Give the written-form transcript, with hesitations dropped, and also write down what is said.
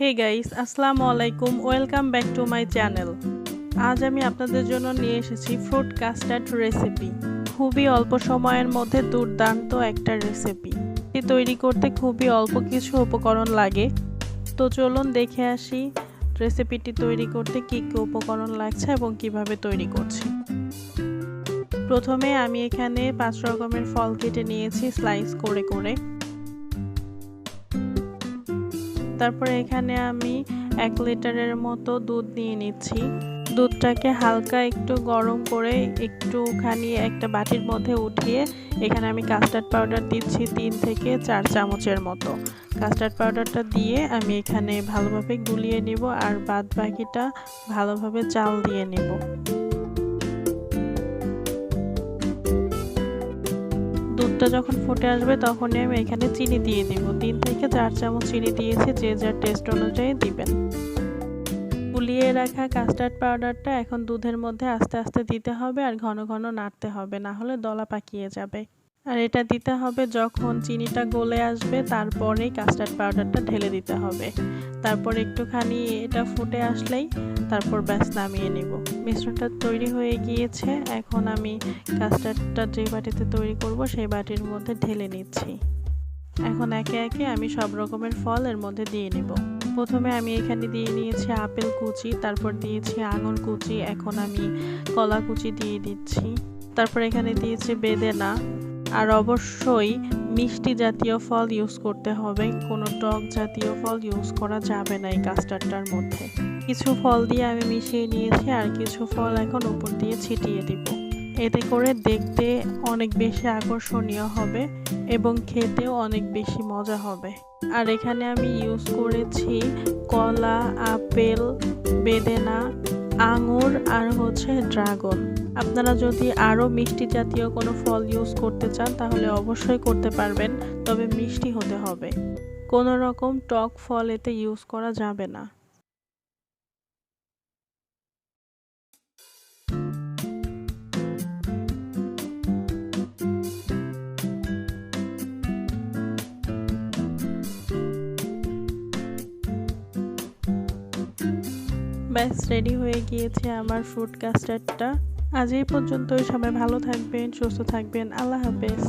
Hey guys, আসসালামু আলাইকুম, welcome back to my channel. আজ আমি আপনাদের জন্য নিয়ে এসেছি ফ্রুট কাস্টার্ড রেসিপি। খুবই অল্প সময়ের মধ্যে দুর্দান্ত একটা রেসিপি। এটি তৈরি করতে খুবই অল্প কিছু উপকরণ লাগে। তো চলুন দেখে আসি রেসিপিটি তৈরি করতে কী কী উপকরণ লাগছে এবং কিভাবে তৈরি করছি। প্রথমে আমি এখানে 5 রকমের ফল কেটে নিয়েছি স্লাইস করে করে। তারপরে এখানে আমি 1 লিটারের মতো দুধ নিয়ে নিচ্ছি। দুধটাকে হালকা একটু গরম করে একটুখানি একটা বাটির মধ্যে উঠিয়ে এখানে আমি কাস্টার্ড পাউডার দিচ্ছি 3 থেকে 4 চামচের মতো। কাস্টার্ড পাউডারটা দিয়ে আমি এখানে ভালোভাবে গুলিয়ে নেব আর বাদ বাকিটা ভালোভাবে চাল দিয়ে নেব। দুধটা যখন ফুটে আসবে তখনই আমি এখানে চিনি দিয়ে দিব। 3 থেকে 4 চামচ চিনি দিয়েছি, যে যার টেস্ট অনুযায়ী দিবেন। গুলিয়ে রাখা কাস্টার্ড পাউডারটা এখন দুধের মধ্যে আস্তে আস্তে দিতে হবে আর ঘন ঘন নাড়তে হবে, না হলে দলা পাকিয়ে যাবে। আর এটা দিতে হবে যখন চিনিটা গলে আসবে, তারপরেই কাস্টার্ড পাউডারটা ঢেলে দিতে হবে। তারপর একটুখানি এটা ফুটে আসলেই তারপর ব্যাস নামিয়ে নিব। মিশ্রণটা তৈরি হয়ে গিয়েছে। এখন আমি কাস্টার্ডটা যে বাটিতে তৈরি করব সেই বাটির মধ্যে ঢেলে নিচ্ছি। এখন একে একে আমি সব রকমের ফল এর মধ্যে দিয়ে নিব। প্রথমে আমি এখানে দিয়ে নিয়েছি আপেল কুচি, তারপর দিয়েছি আঙুর কুচি, এখন আমি কলা কুচি দিয়ে দিচ্ছি। তারপর এখানে দিয়েছি বেদানা। আর অবশ্যই মিষ্টি জাতীয় ফল ইউজ করতে হবে, কোনো টক জাতীয় ফল ইউজ করা যাবে না এই কাস্টার্ডটার মধ্যে। কিছু ফল দিয়ে আমি মিশিয়ে নিয়েছি আর কিছু ফল এখন উপর দিয়ে ছিটিয়ে দিব। এতে করে দেখতে অনেক বেশি আকর্ষণীয় হবে এবং খেতেও অনেক বেশি মজা হবে। আর এখানে আমি ইউজ করেছি কলা, আপেল, বেদানা, আঙুর আর ড্রাগন। আপনারা যদি আরও মিষ্টি জাতীয় কোনো ফল ইউজ করতে চান তাহলে অবশ্যই করতে পারবেন, তবে মিষ্টি হতে হবে। কোনো রকম টক ফল এতে ইউজ করা যাবে না। ব্যাস রেডি হয়ে গিয়েছে আমার ফ্রুট কাস্টার্ডটা। আজ এই পর্যন্তই। সবাই ভালো থাকবেন, সুস্থ থাকবেন। আল্লাহ হাফেজ।